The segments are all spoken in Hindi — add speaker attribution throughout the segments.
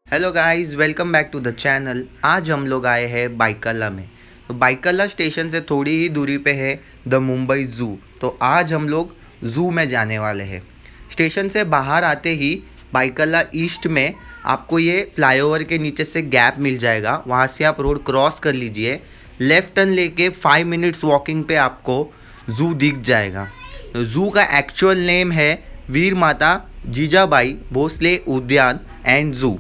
Speaker 1: Hello guys, welcome back to the channel. आज हम लोग आए हैं बाइकल्ला में। तो बाइकल्ला स्टेशन से थोड़ी ही दूरी पे है द मुंबई ज़ू। तो आज हम लोग ज़ू में जाने वाले हैं। स्टेशन से बाहर आते ही बाइकल्ला ईस्ट में आपको ये फ्लाईओवर के नीचे से गैप मिल जाएगा। वहाँ से आप रोड क्रॉस कर लीजिए, लेफ़्ट टर्न लेके 5 मिनट्स वॉकिंग पे आपको ज़ू दिख जाएगा। तो ज़ू का एक्चुअल नेम है वीर माता जीजाबाई भोसले उद्यान एंड ज़ू।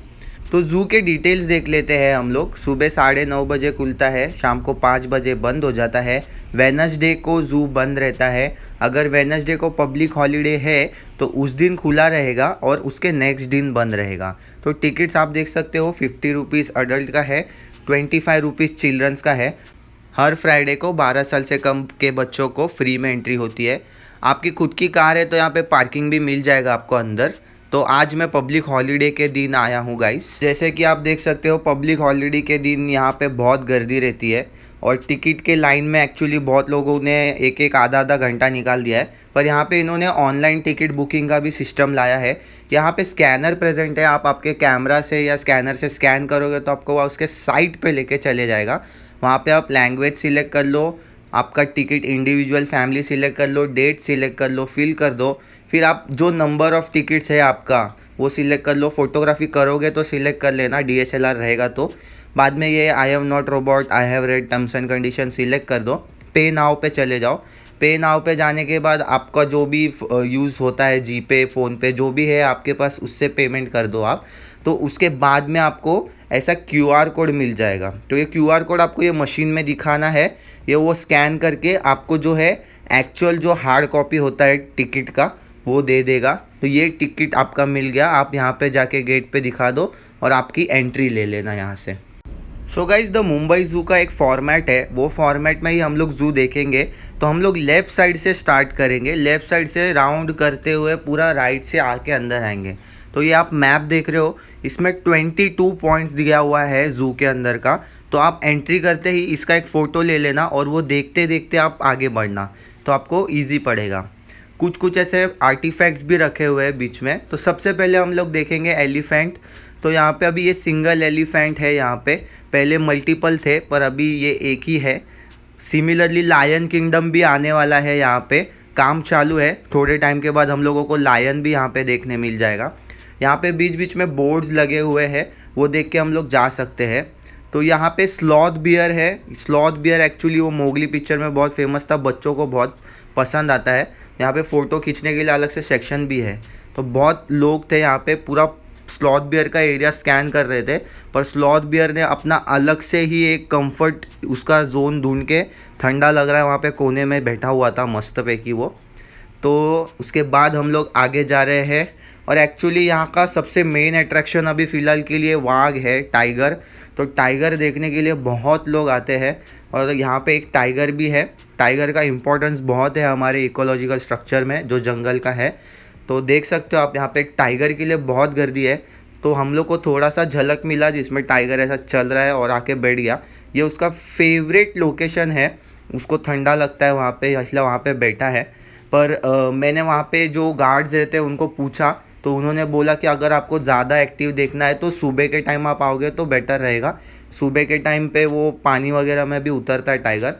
Speaker 1: तो ज़ू के डिटेल्स देख लेते हैं हम लोग। सुबह 9:30 बजे खुलता है, शाम को 5 बजे बंद हो जाता है। वेडनेसडे को ज़ू बंद रहता है। अगर वेडनेसडे को पब्लिक हॉलीडे है तो उस दिन खुला रहेगा और उसके नेक्स्ट दिन बंद रहेगा। तो टिकट्स आप देख सकते हो, 50 रुपीज़ अडल्ट का है, 25 रुपीज़ चिल्ड्रंस का है। हर फ्राइडे को 12 साल से कम के बच्चों को फ्री में एंट्री होती है। आपकी खुद की कार है तो यहाँ पे पार्किंग भी मिल जाएगा आपको अंदर। तो आज मैं पब्लिक हॉलीडे के दिन आया हूँ गाइस। जैसे कि आप देख सकते हो, पब्लिक हॉलीडे के दिन यहाँ पे बहुत गर्दी रहती है और टिकट के लाइन में एक्चुअली बहुत लोगों ने एक एक आधा आधा घंटा निकाल दिया है। पर यहाँ पे इन्होंने ऑनलाइन टिकट बुकिंग का भी सिस्टम लाया है। यहाँ पे स्कैनर प्रेजेंट है। आप आपके कैमरा से या स्कैनर से स्कैन करोगे तो आपको उसके साइट पे लेके चले जाएगा। वहाँ पे आप लैंग्वेज सिलेक्ट कर लो, आपका टिकट इंडिविजुअल फैमिली सिलेक्ट कर लो, डेट सिलेक्ट कर लो, फिल कर दो। फिर आप जो नंबर ऑफ़ टिकट्स है आपका वो सिलेक्ट कर लो। फोटोग्राफी करोगे तो सिलेक्ट कर लेना, DSLR रहेगा तो। बाद में ये I am not robot, I have read terms and condition select कर दो। पे नाउ पे चले जाओ। पे नाउ पे जाने के बाद आपका जो भी यूज़ होता है, जीपे, फ़ोनपे, जो भी है आपके पास, उससे पेमेंट कर दो आप। तो उसके बाद में आपको ऐसा QR कोड मिल जाएगा। तो ये QR कोड आपको ये मशीन में दिखाना है। ये वो स्कैन करके आपको जो है एक्चुअल जो हार्ड कॉपी होता है टिकट का वो दे देगा। तो ये टिकट आपका मिल गया। आप यहाँ पे जाके गेट पे दिखा दो और आपकी एंट्री ले लेना यहाँ से। So guys, the Mumbai zoo का एक फॉर्मेट है, वो फॉर्मेट में ही हम लोग ज़ू देखेंगे। तो हम लोग लेफ़्ट साइड से स्टार्ट करेंगे, लेफ़्ट साइड से राउंड करते हुए पूरा राइट से आके अंदर आएंगे। तो ये आप मैप देख रहे हो, इसमें 22 पॉइंट्स दिया हुआ है ज़ू के अंदर का। तो आप एंट्री करते ही इसका एक फ़ोटो ले लेना और वो देखते देखते आप आगे बढ़ना, तो आपको ईजी पड़ेगा। कुछ कुछ ऐसे आर्टिफैक्ट्स भी रखे हुए हैं बीच में। तो सबसे पहले हम लोग देखेंगे एलिफेंट। तो यहाँ पे अभी ये सिंगल एलिफेंट है यहाँ पे, पहले मल्टीपल थे पर अभी ये एक ही है। सिमिलरली लायन किंगडम भी आने वाला है, यहाँ पे काम चालू है। थोड़े टाइम के बाद हम लोगों को लायन भी यहाँ पे देखने मिल जाएगा। यहाँ पे बीच बीच में बोर्ड्स लगे हुए हैं, वो देख के हम लोग जा सकते हैं। तो यहाँ पे स्लॉथ बियर है। स्लॉथ बियर एक्चुअली वो मोगली पिक्चर में बहुत फेमस था, बच्चों को बहुत पसंद आता है। यहाँ पे फ़ोटो खींचने के लिए अलग से सेक्शन भी है। तो बहुत लोग थे यहाँ पे, पूरा स्लॉथ बियर का एरिया स्कैन कर रहे थे। पर स्लॉथ बियर ने अपना अलग से ही एक कंफर्ट उसका जोन ढूंढ के, ठंडा लग रहा है वहाँ पे कोने में बैठा हुआ था मस्त पैकी वो। तो उसके बाद हम लोग आगे जा रहे हैं और एक्चुअली यहाँ का सबसे मेन अट्रैक्शन अभी फ़िलहाल के लिए वाघ है, टाइगर। तो टाइगर देखने के लिए बहुत लोग आते हैं और यहाँ पे एक टाइगर भी है। टाइगर का इम्पोर्टेंस बहुत है हमारे इकोलॉजिकल स्ट्रक्चर में, जो जंगल का है। तो देख सकते हो आप यहाँ पे टाइगर के लिए बहुत गर्दी है। तो हम लोग को थोड़ा सा झलक मिला जिसमें टाइगर ऐसा चल रहा है और आके बैठ गया। ये उसका फेवरेट लोकेशन है, उसको ठंडा लगता है वहाँ पे, इसलिए वहाँ पे बैठा है। पर मैंने वहाँ पे जो गार्ड्स रहते हैं उनको पूछा तो उन्होंने बोला कि अगर आपको ज़्यादा एक्टिव देखना है तो सुबह के टाइम आप आओगे तो बेटर रहेगा। सुबह के टाइम पे वो पानी वगैरह में भी उतरता है टाइगर।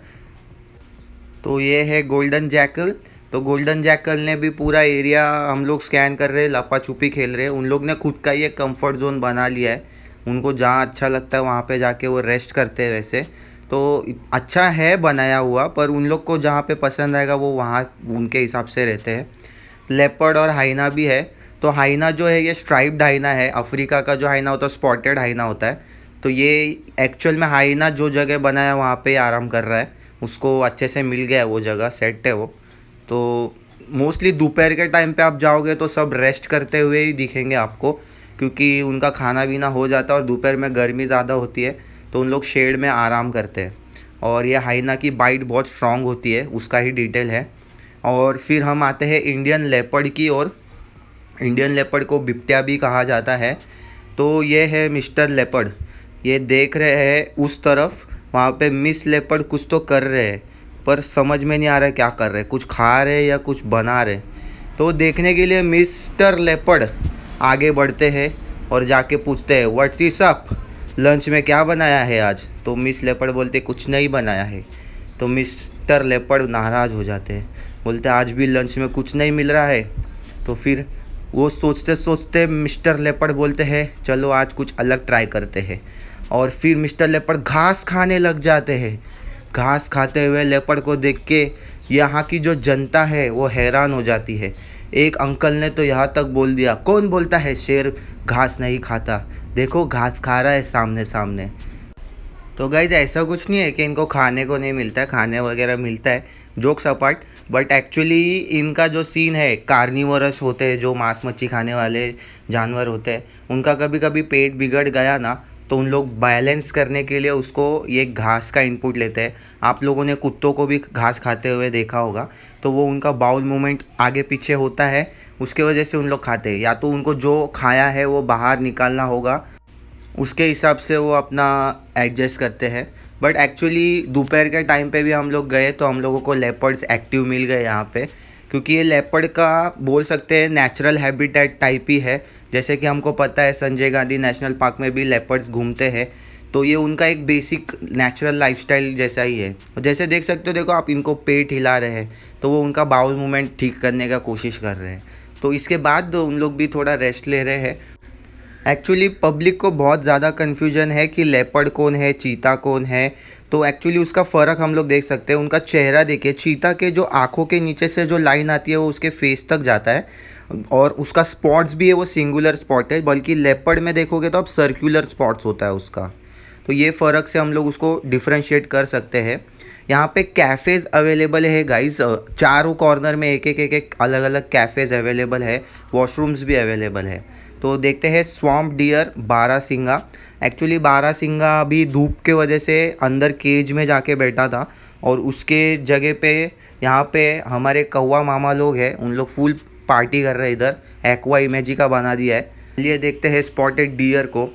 Speaker 1: तो ये है गोल्डन जैकल। तो गोल्डन जैकल ने भी पूरा एरिया, हम लोग स्कैन कर रहे हैं, लपा छुपी खेल रहे हैं। उन लोग ने खुद का ही एक कंफर्ट जोन बना लिया है। उनको जहाँ अच्छा लगता है वहाँ पे जाके वो रेस्ट करते हैं वैसे। तो अच्छा है बनाया हुआ, पर उन लोग को जहाँ पे पसंद आएगा वो वहाँ उनके हिसाब से रहते हैं। लेपर्ड और हाइना भी है। तो हाइना जो है ये स्ट्राइप्ड हाइना है। अफ्रीका का जो हाइना होता है स्पॉटेड हाइना होता है। तो ये एक्चुअल में हाइना जो जगह बनाया वहाँ पे आराम कर रहा है, उसको अच्छे से मिल गया है, वो जगह सेट है वो। तो मोस्टली दोपहर के टाइम पे आप जाओगे तो सब रेस्ट करते हुए ही दिखेंगे आपको, क्योंकि उनका खाना पीना हो जाता है और दोपहर में गर्मी ज़्यादा होती है तो उन लोग शेड में आराम करते हैं। और ये हाइना की बाइट बहुत स्ट्रांग होती है, उसका ही डिटेल है। और फिर हम आते हैं इंडियन लेपर्ड की ओर। इंडियन लेपर्ड को बिप्टिया भी कहा जाता है। तो ये है मिस्टर लेपर्ड, ये देख रहे हैं उस तरफ, वहाँ पे मिस लेपर्ड कुछ तो कर रहे हैं पर समझ में नहीं आ रहा है क्या कर रहे हैं, कुछ खा रहे या कुछ बना रहे। तो देखने के लिए मिस्टर लेपर्ड आगे बढ़ते हैं और जाके पूछते हैं व्हाट इज अप, लंच में क्या बनाया है आज। तो मिस लेपर्ड बोलते कुछ नहीं बनाया है। तो मिस्टर लेपर्ड नाराज़ हो जाते हैं, बोलते आज भी लंच में कुछ नहीं मिल रहा है। तो फिर वो सोचते सोचते मिस्टर लेपर्ड बोलते हैं चलो आज कुछ अलग ट्राई करते हैं। और फिर मिस्टर लेपर्ड घास खाने लग जाते हैं। घास खाते हुए लेपर्ड को देख के यहाँ की जो जनता है वो हैरान हो जाती है। एक अंकल ने तो यहाँ तक बोल दिया, कौन बोलता है शेर घास नहीं खाता, देखो घास खा रहा है सामने सामने। तो गाइज ऐसा कुछ नहीं है कि इनको खाने को नहीं मिलता है, खाने वगैरह मिलता है, जोक्स अपार्ट। बट एक्चुअली इनका जो सीन है, कार्निवरस होते हैं जो मांस मच्छी खाने वाले जानवर होते हैं, उनका कभी कभी पेट बिगड़ गया ना, तो उन लोग बैलेंस करने के लिए उसको ये घास का इनपुट लेते हैं। आप लोगों ने कुत्तों को भी घास खाते हुए देखा होगा, तो वो उनका बाउल मूवमेंट आगे पीछे होता है, उसके वजह से उन लोग खाते हैं। या तो उनको जो खाया है वो बाहर निकालना होगा, उसके हिसाब से वो अपना एडजस्ट करते हैं। बट एक्चुअली दोपहर के टाइम पे भी हम लोग गए तो हम लोगों को लेपर्ड्स एक्टिव मिल गए यहाँ पे, क्योंकि ये लेपर्ड का बोल सकते हैं नेचुरल हैबिटेट टाइप ही है। जैसे कि हमको पता है संजय गांधी नेशनल पार्क में भी लेपर्ड्स घूमते हैं, तो ये उनका एक बेसिक नेचुरल लाइफस्टाइल जैसा ही है। और जैसे देख सकते हो, देखो आप इनको पेट हिला रहे हैं तो वो उनका बाउल मूवमेंट ठीक करने का कोशिश कर रहे हैं। तो इसके बाद उन लोग भी थोड़ा रेस्ट ले रहे हैं। एक्चुअली पब्लिक को बहुत ज़्यादा कन्फ्यूजन है कि लेपर्ड कौन है, चीता कौन है। तो एक्चुअली उसका फ़र्क हम लोग देख सकते हैं। उनका चेहरा देखिए, चीता के जो आँखों के नीचे से जो लाइन आती है वो उसके फेस तक जाता है, और उसका स्पॉट्स भी है वो सिंगुलर स्पॉट है, बल्कि लेपर्ड में देखोगे तो अब सर्कुलर स्पॉट्स होता है उसका। तो ये फ़र्क से हम लोग उसको डिफ्रेंशिएट कर सकते हैं। यहाँ पे कैफ़ेज़ अवेलेबल है गाइस, चारों कॉर्नर में एक एक अलग अलग कैफ़ेज़ अवेलेबल है, वॉशरूम्स भी अवेलेबल है। तो देखते हैं स्वैम्प डियर बारहसिंगा। एक्चुअली बारहसिंगा अभी धूप के वजह से अंदर केज में जाके बैठा था, और उसके जगह पे यहाँ पे हमारे कौवा मामा लोग हैं, उन लोग फुल पार्टी कर रहे हैं इधर, एक्वा इमेजी का बना दिया है। चलिए देखते हैं स्पॉटेड डियर को।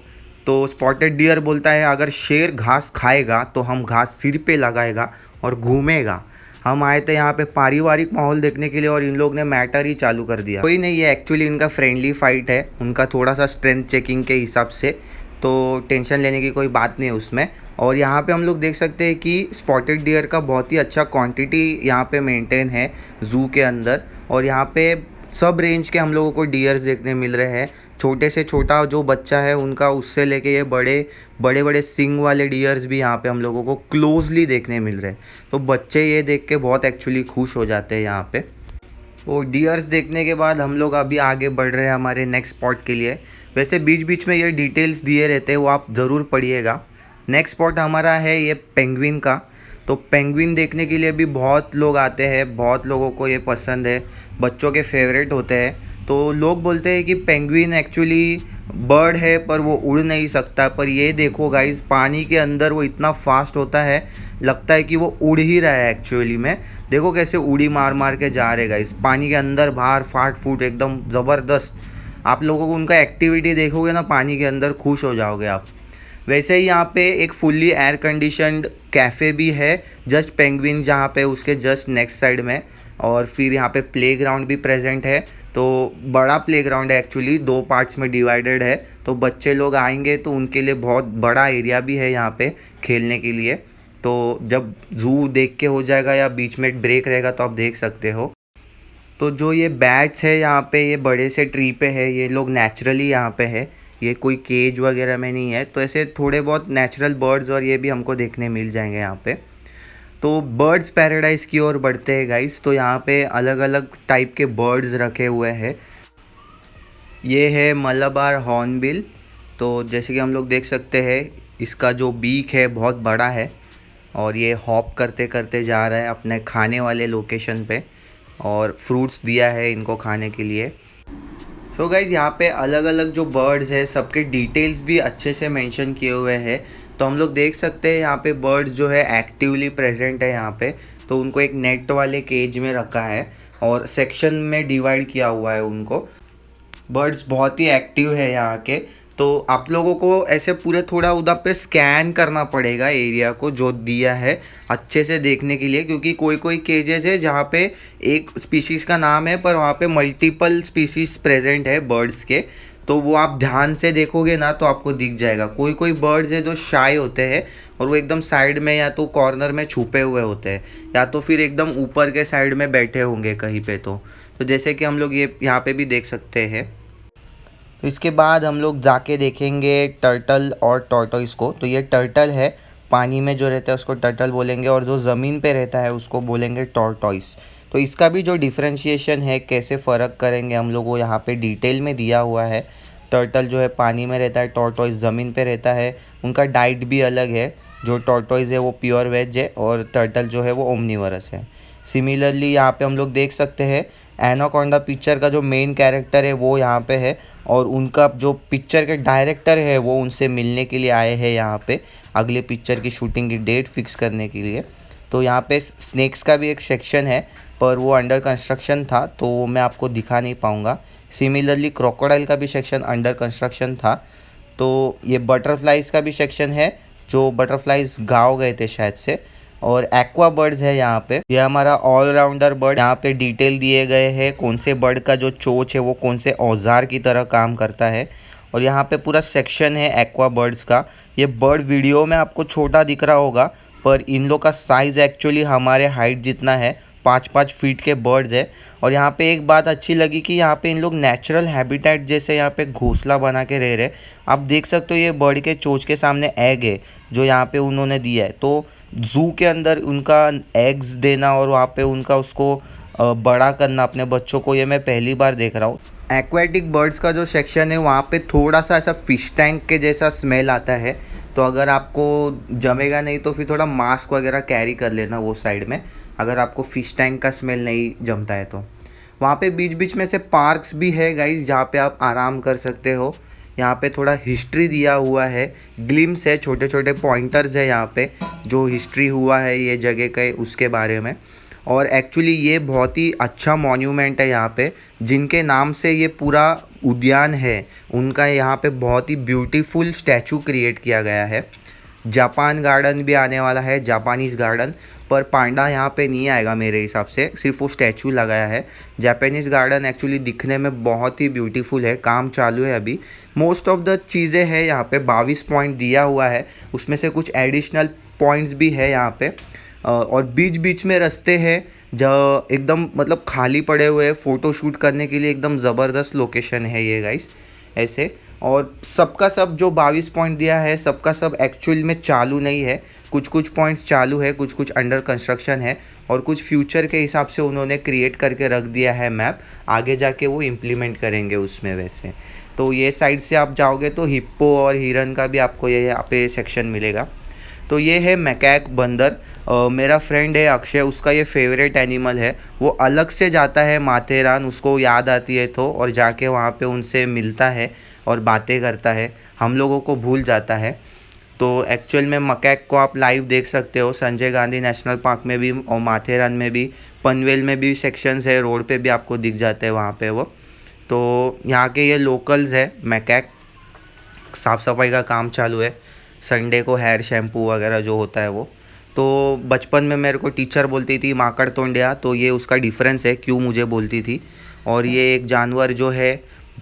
Speaker 1: तो स्पॉटेड डियर बोलता है अगर शेर घास खाएगा तो हम घास सिर पे लगाएगा और घूमेगा। हम आए थे यहाँ पे पारिवारिक माहौल देखने के लिए, और इन लोग ने मैटर ही चालू कर दिया। कोई नहीं, ये एक्चुअली इनका फ्रेंडली फाइट है, उनका थोड़ा सा स्ट्रेंथ चेकिंग के हिसाब से, तो टेंशन लेने की कोई बात नहीं है उसमें। और यहाँ पे हम लोग देख सकते हैं कि स्पॉटेड डियर का बहुत ही अच्छा क्वांटिटी यहाँ पे मेंटेन है ज़ू के अंदर। और यहाँ पे सब रेंज के हम लोगों को डियर्स देखने मिल रहे हैं, छोटे से छोटा जो बच्चा है उनका, उससे लेके ये बड़े बड़े सिंग वाले डियर्स भी यहाँ पे हम लोगों को क्लोजली देखने मिल रहे हैं। तो बच्चे ये देख के बहुत एक्चुअली खुश हो जाते हैं यहाँ पे। और डियर्स देखने के बाद हम लोग अभी आगे बढ़ रहे हैं हमारे नेक्स्ट स्पॉट के लिए। वैसे बीच बीच में ये डिटेल्स दिए रहते हैं, वो आप ज़रूर पढ़िएगा। नेक्स्ट स्पॉट हमारा है ये पेंगुइन का। तो पेंगुइन देखने के लिए भी बहुत लोग आते हैं, बहुत लोगों को ये पसंद है, बच्चों के फेवरेट होते हैं। तो लोग बोलते हैं कि पेंगुइन एक्चुअली बर्ड है पर वो उड़ नहीं सकता, पर ये देखो गाइस, पानी के अंदर वो इतना फास्ट होता है, लगता है कि वो उड़ ही रहा है एक्चुअली में। देखो कैसे उड़ी मार मार के जा रहे गाइस, पानी के अंदर बाहर फाट फूट एकदम ज़बरदस्त। आप लोगों को उनका एक्टिविटी देखोगे ना पानी के अंदर, खुश हो जाओगे आप। वैसे ही यहाँ पे एक फुल्ली एयर कंडीशनड कैफ़े भी है जस्ट पेंगुइन, जहाँ पे उसके जस्ट नेक्स्ट साइड में। और फिर यहाँ पे प्लेग्राउंड भी प्रेजेंट है। तो बड़ा प्लेग्राउंड है एक्चुअली, 2 पार्ट्स में डिवाइडेड है। तो बच्चे लोग आएंगे तो उनके लिए बहुत बड़ा एरिया भी है यहाँ पे खेलने के लिए। तो जब ज़ू देख के हो जाएगा या बीच में ब्रेक रहेगा तो आप देख सकते हो। तो जो ये बैट्स है यहाँ पे, ये बड़े से ट्री पे है, ये लोग नेचुरली यहाँ पे है, ये कोई केज वगैरह में नहीं है। तो ऐसे थोड़े बहुत नेचुरल बर्ड्स और ये भी हमको देखने मिल जाएंगे यहाँ पे। तो बर्ड्स पैराडाइज़ की ओर बढ़ते हैं गाइस। तो यहाँ पे अलग अलग टाइप के बर्ड्स रखे हुए हैं। ये है मलाबार हॉर्नबिल। तो जैसे कि हम लोग देख सकते हैं, इसका जो बीक है बहुत बड़ा है, और ये हॉप करते करते जा रहा है अपने खाने वाले लोकेशन पे, और फ्रूट्स दिया है इनको खाने के लिए। सो गाइज़, यहाँ पे अलग अलग जो बर्ड्स है सबके डिटेल्स भी अच्छे से मेंशन किए हुए हैं। तो हम लोग देख सकते हैं यहाँ पे बर्ड्स जो है एक्टिवली प्रेजेंट है यहाँ पे। तो उनको एक नेट वाले केज में रखा है और सेक्शन में डिवाइड किया हुआ है उनको। बर्ड्स बहुत ही एक्टिव है यहाँ के। तो आप लोगों को ऐसे पूरे थोड़ा उधर पे स्कैन करना पड़ेगा एरिया को जो दिया है अच्छे से देखने के लिए, क्योंकि कोई कोई केजेस है जहाँ पे एक स्पीशीज़ का नाम है पर वहाँ पे मल्टीपल स्पीशीज़ प्रेजेंट है बर्ड्स के। तो वो आप ध्यान से देखोगे ना तो आपको दिख जाएगा। कोई कोई बर्ड्स है जो शाय होते हैं और वो एकदम साइड में या तो कॉर्नर में छुपे हुए होते हैं, या तो फिर एकदम ऊपर के साइड में बैठे होंगे कहीं पे। तो जैसे कि हम लोग ये यहाँ पे भी देख सकते हैं। तो इसके बाद हम लोग जाके देखेंगे टर्टल और टॉर्टोइस को। तो ये टर्टल है, पानी में जो रहता है उसको टर्टल बोलेंगे, और जो ज़मीन पे रहता है उसको बोलेंगे टॉर्टोइस। तो इसका भी जो डिफ्रेंशिएशन है, कैसे फ़र्क करेंगे हम लोग, वो यहाँ पे डिटेल में दिया हुआ है। टर्टल जो है पानी में रहता है, टॉर्टोइस ज़मीन पे रहता है। उनका डाइट भी अलग है। जो टॉर्टोइस है वो प्योर वेज है और टर्टल जो है वो ओमनीवरस है। सिमिलरली यहाँ पे हम लोग देख सकते हैं एनाकोंडा पिक्चर का जो मेन कैरेक्टर है वो यहाँ पे है, और उनका जो पिक्चर के डायरेक्टर है वो उनसे मिलने के लिए आए हैं यहाँ पे, अगले पिक्चर की शूटिंग की डेट फिक्स करने के लिए। तो यहाँ पे स्नेक्स का भी एक सेक्शन है, पर वो अंडर कंस्ट्रक्शन था तो मैं आपको दिखा नहीं पाऊँगा। सिमिलरली क्रोकोडाइल का भी सेक्शन अंडर कंस्ट्रक्शन था। तो ये बटरफ्लाइज का भी सेक्शन है, जो बटरफ्लाइज गाँव गए थे शायद से। और एक्वा बर्ड्स है यहाँ पे, ये हमारा ऑलराउंडर बर्ड। यहाँ पे डिटेल दिए गए हैं कौन से बर्ड का जो चोंच है वो कौन से औजार की तरह काम करता है। और यहाँ पे पूरा सेक्शन है एक्वा बर्ड्स का। ये बर्ड वीडियो में आपको छोटा दिख रहा होगा, पर इन लोग का साइज़ एक्चुअली हमारे हाइट जितना है, 5-5 फीट के बर्ड्स है। और यहाँ पे एक बात अच्छी लगी कि यहाँ पे इन लोग नेचुरल हैबिटेट जैसे यहाँ पे घोंसला बना के रह रहे। आप देख सकते हो ये बर्ड के चोंच के सामने एग है जो यहाँ पे उन्होंने दिया है। तो ज़ू के अंदर उनका एग्स देना और वहाँ पे उनका उसको बड़ा करना अपने बच्चों को, ये मैं पहली बार देख रहा हूँ। एक्वेटिक बर्ड्स का जो सेक्शन है वहाँ पे थोड़ा सा ऐसा फ़िश टैंक के जैसा स्मेल आता है। तो अगर आपको जमेगा नहीं तो फिर थोड़ा मास्क वगैरह कैरी कर लेना वो साइड में, अगर आपको फ़िश टैंक का स्मेल नहीं जमता है तो। वहाँ पे बीच बीच में से पार्क्स भी है गाइस, जहाँ पे आप आराम कर सकते हो। यहाँ पे थोड़ा हिस्ट्री दिया हुआ है, ग्लिम्स है, छोटे छोटे पॉइंटर्स है यहाँ पे, जो हिस्ट्री हुआ है ये जगह के उसके बारे में। और एक्चुअली ये बहुत ही अच्छा मॉन्यूमेंट है यहाँ पे, जिनके नाम से ये पूरा उद्यान है उनका यहाँ पे बहुत ही ब्यूटीफुल स्टैचू क्रिएट किया गया है। जापान गार्डन भी आने वाला है, जापानीज़ गार्डन, पर पांडा यहाँ पे नहीं आएगा मेरे हिसाब से, सिर्फ वो स्टैचू लगाया है। जापानीज़ गार्डन एक्चुअली दिखने में बहुत ही ब्यूटीफुल है, काम चालू है अभी। मोस्ट ऑफ द चीज़ें हैं यहाँ पे, 22 पॉइंट दिया हुआ है, उसमें से कुछ एडिशनल पॉइंट्स भी है यहाँ पे। और बीच बीच में रास्ते हैं जो एकदम मतलब खाली पड़े हुए हैं, फ़ोटो शूट करने के लिए एकदम ज़बरदस्त लोकेशन है ये गाइस ऐसे। और सबका सब जो 22 पॉइंट दिया है सबका सब एक्चुअल में चालू नहीं है, कुछ कुछ पॉइंट्स चालू है, कुछ कुछ अंडर कंस्ट्रक्शन है, और कुछ फ्यूचर के हिसाब से उन्होंने क्रिएट करके रख दिया है मैप, आगे जाके वो इम्प्लीमेंट करेंगे उसमें वैसे। तो ये साइड से आप जाओगे तो हिप्पो और हिरन का भी आपको ये यहाँ पे सेक्शन मिलेगा। तो ये है मैकैक बंदर। मेरा फ्रेंड है अक्षय, उसका ये फेवरेट एनिमल है। वो अलग से जाता है माथेरान, उसको याद आती है तो, और जाके वहाँ पे उनसे मिलता है और बातें करता है, हम लोगों को भूल जाता है। तो एक्चुअल में मैकैक को आप लाइव देख सकते हो संजय गांधी नेशनल पार्क में भी और माथेरान में भी, पनवेल में भी सेक्शंस है, रोड पे भी आपको दिख जाते हैं वहाँ पे वो। तो यहाँ के ये लोकल्स है मैकैक, साफ़ सफाई का काम चालू है, संडे को हेयर शैम्पू वगैरह जो होता है वो। तो बचपन में मेरे को टीचर बोलती थी माकड़ तोंडिया, तो ये उसका डिफरेंस है क्यों मुझे बोलती थी। और ये एक जानवर जो है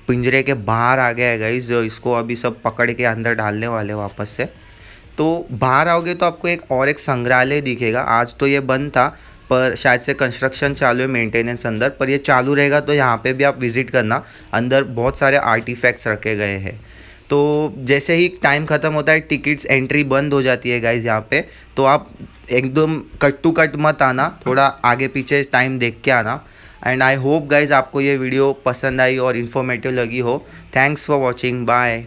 Speaker 1: पिंजरे के बाहर आ गया है गाइस, इसको अभी सब पकड़ के अंदर डालने वाले वापस से। तो बाहर आओगे तो आपको एक संग्रहालय दिखेगा। आज तो ये बंद था, पर शायद से कंस्ट्रक्शन चालू है, मेंटेनेंस अंदर, पर ये चालू रहेगा तो यहाँ पे भी आप विज़िट करना। अंदर बहुत सारे आर्टिफैक्ट्स रखे गए हैं। तो जैसे ही टाइम ख़त्म होता है टिकट्स एंट्री बंद हो जाती है गाइज यहाँ पे, तो आप एकदम कट टू कट मत आना, थोड़ा आगे पीछे टाइम देख के आना। एंड आई होप गाइज आपको ये वीडियो पसंद आई और इन्फॉर्मेटिव लगी हो। Thanks for watching, bye.